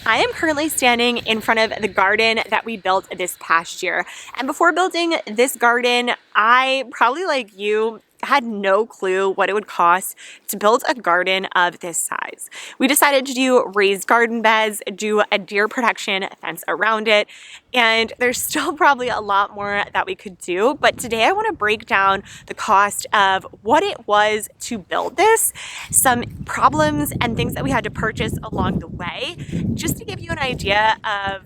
I am currently standing in front of the garden that we built this past year. And before building this garden, I probably like you had no clue what it would cost to build a garden of this size. We decided to do raised garden beds, do a deer protection fence around it, and there's still probably a lot more that we could do. But today I want to break down the cost of what it was to build this, some problems and things that we had to purchase along the way, just to give you an idea of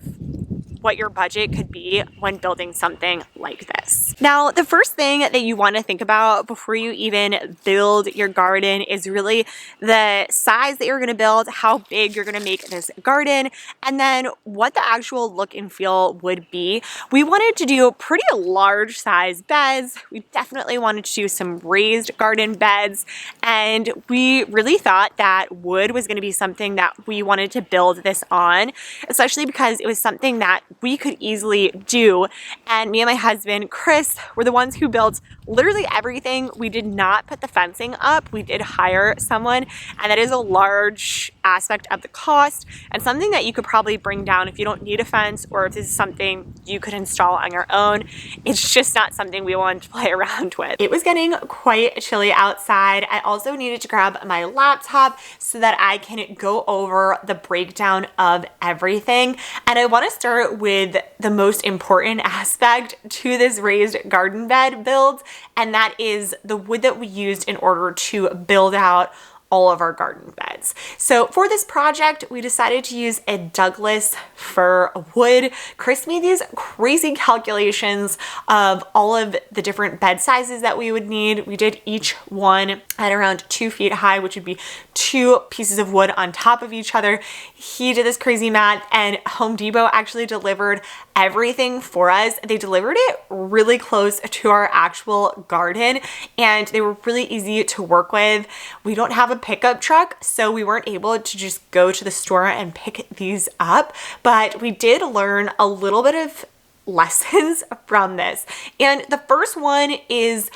what your budget could be when building something like this. Now, the first thing that you want to think about before you even build your garden is really the size that you're going to build, how big you're going to make this garden, and then what the actual look and feel would be. We wanted to do pretty large size beds. We definitely wanted to do some raised garden beds, and we really thought that wood was going to be something that we wanted to build this on, especially because it was something that we could easily do. And me and my husband, Chris, were the ones who built literally everything. We did not put the fencing up. We did hire someone, and that is a large aspect of the cost and something that you could probably bring down if you don't need a fence, or if this is something you could install on your own. It's just not something we wanted to play around with. It was getting quite chilly outside. I also needed to grab my laptop so that I can go over the breakdown of everything. And I want to start with the most important aspect to this raised garden bed build, and that is the wood that we used in order to build out all of our garden beds. So for this project, we decided to use a Douglas fir wood. Chris made these crazy calculations of all of the different bed sizes that we would need. We did each one at around 2 feet high, which would be 2 pieces of wood on top of each other. He did this crazy math, and Home Depot actually delivered everything for us. They delivered it really close to our actual garden, and they were really easy to work with. We don't have a pickup truck, so we weren't able to just go to the store and pick these up, but we did learn a little bit of lessons from this. And the first one is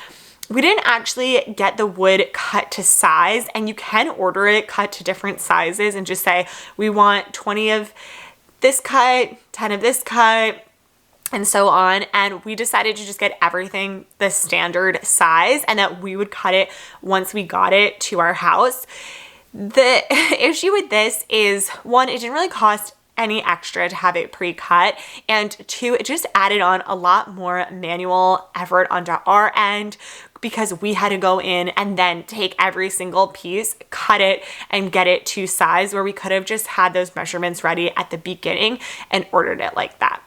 we didn't actually get the wood cut to size, and you can order it cut to different sizes and just say, we want 20 of this cut, 10 of this cut, and so on. And we decided to just get everything the standard size, and that we would cut it once we got it to our house. The issue with this is, one, it didn't really cost any extra to have it pre-cut, and two, it just added on a lot more manual effort onto our end, because we had to go in and then take every single piece, cut it, and get it to size, where we could have just had those measurements ready at the beginning and ordered it like that.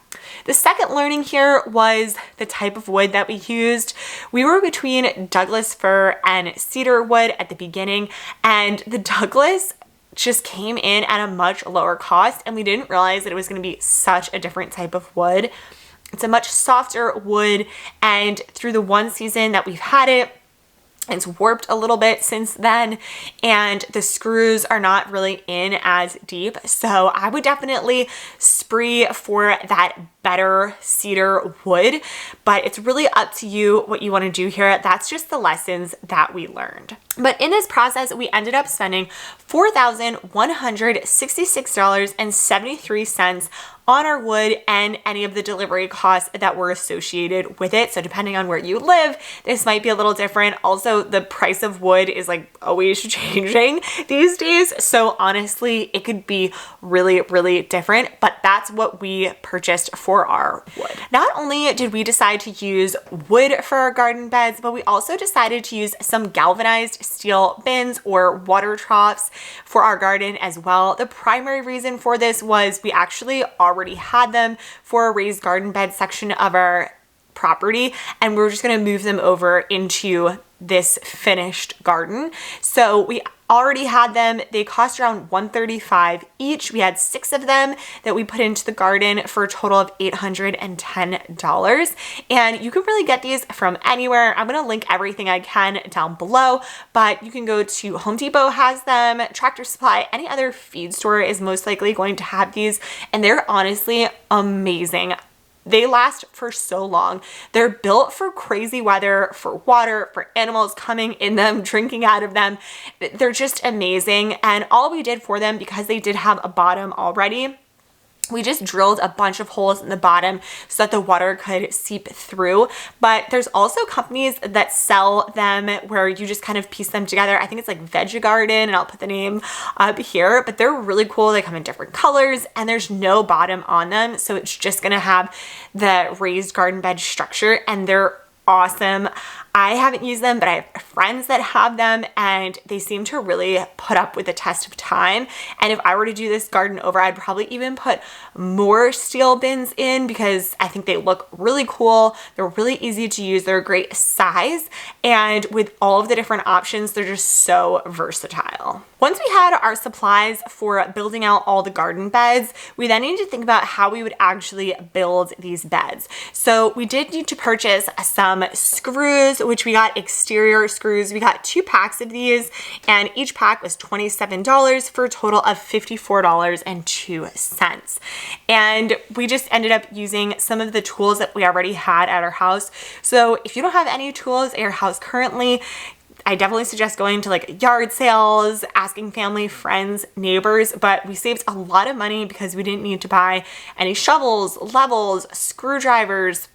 The second learning here was the type of wood that we used. We were between Douglas fir and cedar wood at the beginning, and the Douglas just came in at a much lower cost, and we didn't realize that it was going to be such a different type of wood. It's a much softer wood, and through the one season that we've had it, it's warped a little bit since then, and the screws are not really in as deep. So I would definitely spree for that better cedar wood, but it's really up to you what you want to do here. That's just the lessons that we learned. But in this process, we ended up spending $4,166.73 on our wood and any of the delivery costs that were associated with it. So depending on where you live, this might be a little different. Also, the price of wood is like always changing these days. So honestly, it could be really, really different, but that's what we purchased for our wood. Not only did we decide to use wood for our garden beds, but we also decided to use some galvanized steel bins or water troughs for our garden as well. The primary reason for this was we actually already had them for a raised garden bed section of our property, and we're just going to move them over into this finished garden. So we already had them. They cost around $135 each. We had 6 of them that we put into the garden for a total of $810. And you can really get these from anywhere. I'm going to link everything I can down below, but you can go to Home Depot has them, Tractor Supply, any other feed store is most likely going to have these, and they're honestly amazing. They last for so long. They're built for crazy weather, for water, for animals coming in them, drinking out of them. They're just amazing. And all we did for them, because they did have a bottom already, We just drilled a bunch of holes in the bottom so that the water could seep through. But there's also companies that sell them where you just kind of piece them together. I think it's like Veggie Garden, and I'll put the name up here, but they're really cool. They come in different colors and there's no bottom on them. So it's just gonna have the raised garden bed structure, and they're awesome. I haven't used them, but I have friends that have them and they seem to really put up with the test of time. And if I were to do this garden over, I'd probably even put more steel bins in because I think they look really cool. They're really easy to use. They're a great size. And with all of the different options, they're just so versatile. Once we had our supplies for building out all the garden beds, we then needed to think about how we would actually build these beds. So we did need to purchase some screws, which we got exterior screws. We got 2 packs of these, and each pack was $27 for a total of $54.02. And we just ended up using some of the tools that we already had at our house. So if you don't have any tools at your house currently, I definitely suggest going to like yard sales, asking family, friends, neighbors, but we saved a lot of money because we didn't need to buy any shovels, levels, screwdrivers,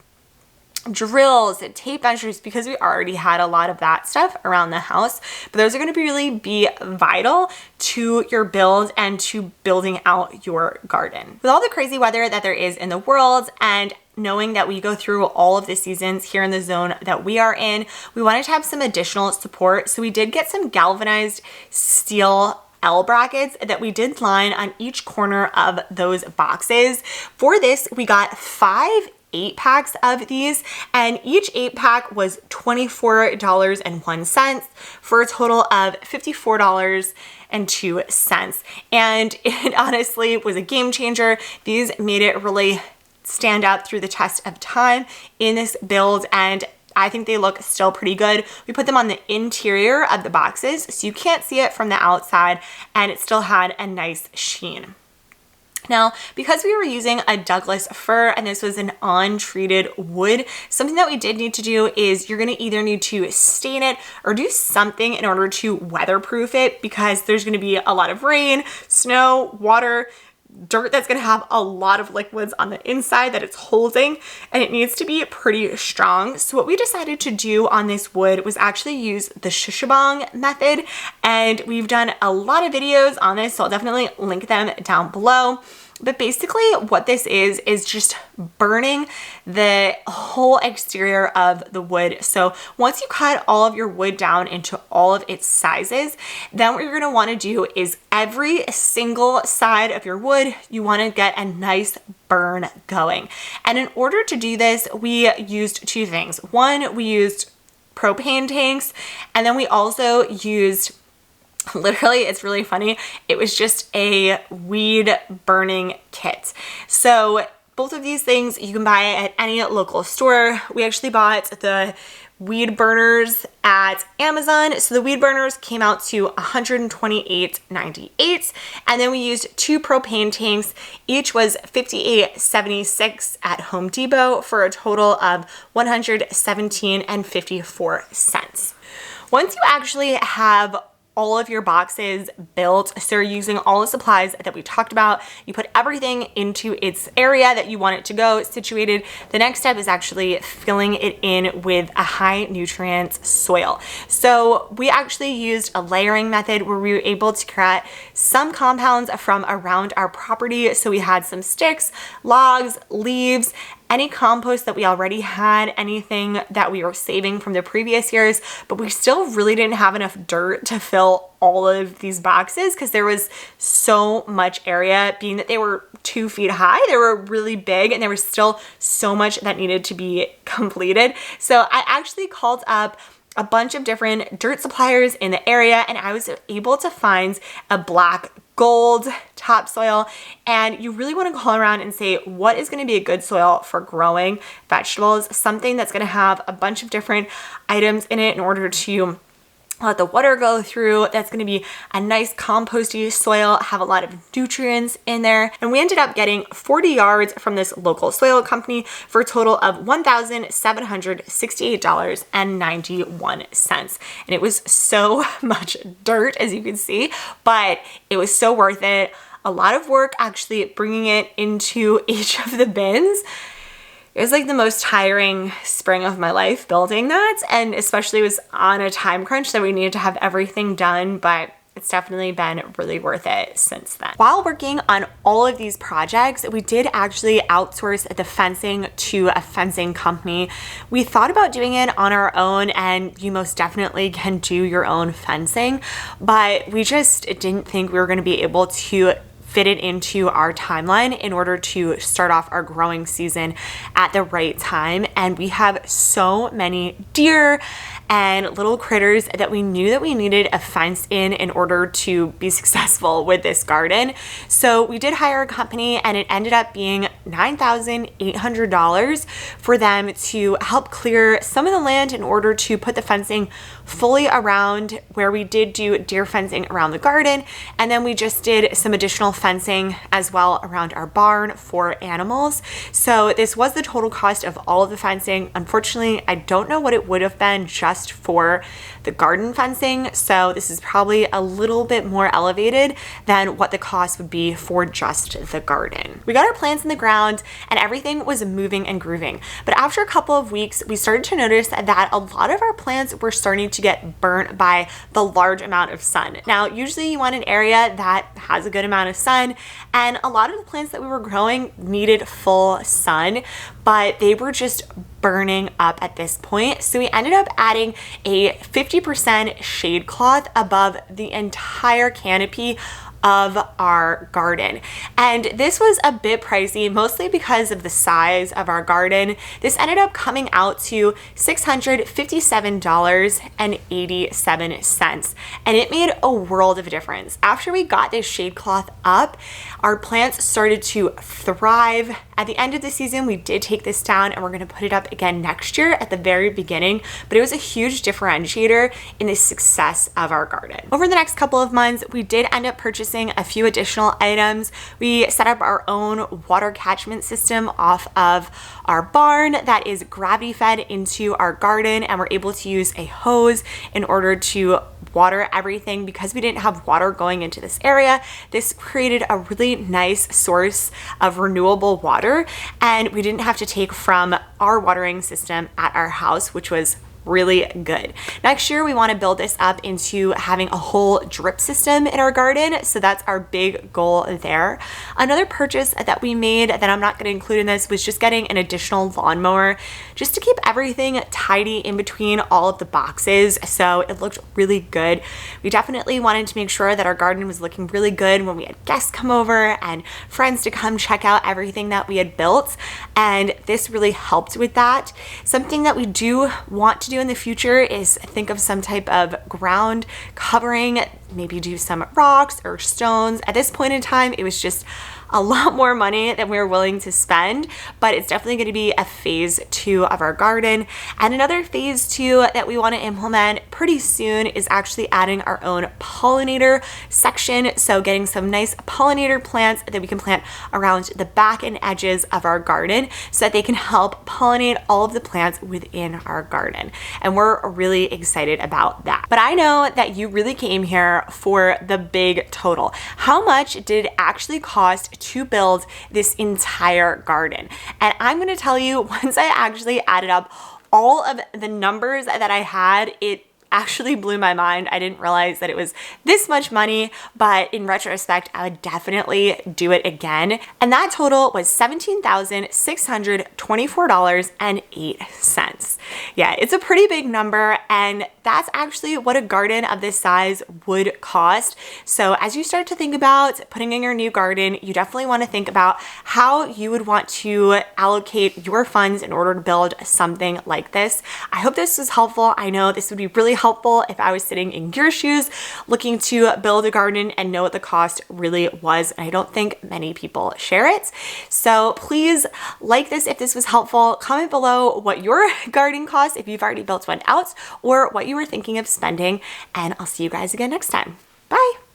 drills, tape measures, because we already had a lot of that stuff around the house. But those are going to really be vital to your build and to building out your garden. With all the crazy weather that there is in the world, and knowing that we go through all of the seasons here in the zone that we are in, we wanted to have some additional support. So we did get some galvanized steel L brackets that we did line on each corner of those boxes. For this, we got 5 8-packs of these, and each 8-pack was $24.01 for a total of $54.02. And it honestly was a game changer. These made it really stand out through the test of time in this build, and I think they look still pretty good. We put them on the interior of the boxes so you can't see it from the outside, and it still had a nice sheen. Now, because we were using a Douglas fir and this was an untreated wood, something that we did need to do is you're going to either need to stain it or do something in order to weatherproof it, because there's going to be a lot of rain, snow, water, dirt that's going to have a lot of liquids on the inside that it's holding, and it needs to be pretty strong. So what we decided to do on this wood was actually use the Shishibong method, and we've done a lot of videos on this, so I'll definitely link them down below. But basically what this is just burning the whole exterior of the wood. So once you cut all of your wood down into all of its sizes, then what you're going to want to do is every single side of your wood, you want to get a nice burn going. And in order to do this, we used 2 things. One, we used propane tanks, and then we also used, literally, it's really funny, it was just a weed burning kit. So both of these things you can buy at any local store. We actually bought the weed burners at Amazon. So the weed burners came out to $128.98, and then we used 2 propane tanks. Each was $58.76 at Home Depot for a total of $117.54. Once you actually have all of your boxes built, so you're using all the supplies that we talked about, you put everything into its area that you want it to go situated. The next step is actually filling it in with a high nutrient soil. So we actually used a layering method where we were able to create some compounds from around our property. So we had some sticks, logs, leaves, any compost that we already had, anything that we were saving from the previous years, but we still really didn't have enough dirt to fill all of these boxes because there was so much area, being that they were 2 feet high. They were really big, and there was still so much that needed to be completed. So I actually called up a bunch of different dirt suppliers in the area, and I was able to find a black gold topsoil. And you really want to call around and say, what is going to be a good soil for growing vegetables? Something that's going to have a bunch of different items in it in order to let the water go through. That's going to be a nice composty soil, have a lot of nutrients in there. And we ended up getting 40 yards from this local soil company for a total of $1,768.91. And it was so much dirt, as you can see, but it was so worth it. a lot of work actually bringing it into each of the bins. It was like the most tiring spring of my life building that, and especially was on a time crunch that we needed to have everything done, but it's definitely been really worth it since then. While working on all of these projects, we did actually outsource the fencing to a fencing company. We thought about doing it on our own, and you most definitely can do your own fencing, but we just didn't think we were going to be able to fit it into our timeline in order to start off our growing season at the right time. And we have so many deer and little critters that we knew that we needed a fence in order to be successful with this garden. So we did hire a company, and it ended up being $9,800 for them to help clear some of the land in order to put the fencing fully around where we did do deer fencing around the garden. And then we just did some additional fencing as well around our barn for animals. So this was the total cost of all of the fencing. Unfortunately, I don't know what it would have been just for the garden fencing. So this is probably a little bit more elevated than what the cost would be for just the garden. We got our plants in the ground and everything was moving and grooving. But after a couple of weeks, we started to notice that a lot of our plants were starting to get burnt by the large amount of sun. Now, usually you want an area that has a good amount of sun, and a lot of the plants that we were growing needed full sun, but they were just burning up at this point. So we ended up adding a 50% shade cloth above the entire canopy of our garden. And this was a bit pricey, mostly because of the size of our garden. This ended up coming out to $657.87, and it made a world of difference. After we got this shade cloth up, our plants started to thrive. At the end of the season, we did take this down, and we're going to put it up again next year at the very beginning, but it was a huge differentiator in the success of our garden. Over the next couple of months, we did end up purchasing a few additional items. We set up our own water catchment system off of our barn that is gravity fed into our garden, and we're able to use a hose in order to water everything. Because we didn't have water going into this area, this created a really nice source of renewable water, and we didn't have to take from our watering system at our house, which was really good. Next year, we want to build this up into having a whole drip system in our garden. So that's our big goal there. Another purchase that we made that I'm not going to include in this was just getting an additional lawnmower just to keep everything tidy in between all of the boxes. So it looked really good. We definitely wanted to make sure that our garden was looking really good when we had guests come over and friends to come check out everything that we had built. And this really helped with that. Something that we do want to do in the future is think of some type of ground covering, maybe do some rocks or stones. At this point in time, it was just a lot more money than we were willing to spend, but it's definitely going to be a phase 2 of our garden. And another phase 2 that we want to implement pretty soon is actually adding our own pollinator section. So getting some nice pollinator plants that we can plant around the back and edges of our garden so that they can help pollinate all of the plants within our garden. And we're really excited about that. But I know that you really came here for the big total. How much did it actually cost to build this entire garden? And I'm going to tell you, once I actually added up all of the numbers that I had, it actually blew my mind. I didn't realize that it was this much money, but in retrospect, I would definitely do it again. And that total was $17,624.08. Yeah, it's a pretty big number, and that's actually what a garden of this size would cost. So as you start to think about putting in your new garden, you definitely want to think about how you would want to allocate your funds in order to build something like this. I hope this was helpful. I know this would be really helpful if I was sitting in your shoes looking to build a garden and know what the cost really was. And I don't think many people share it. So please like this if this was helpful. Comment below what your garden costs if you've already built one out, or what you were thinking of spending. And I'll see you guys again next time. Bye.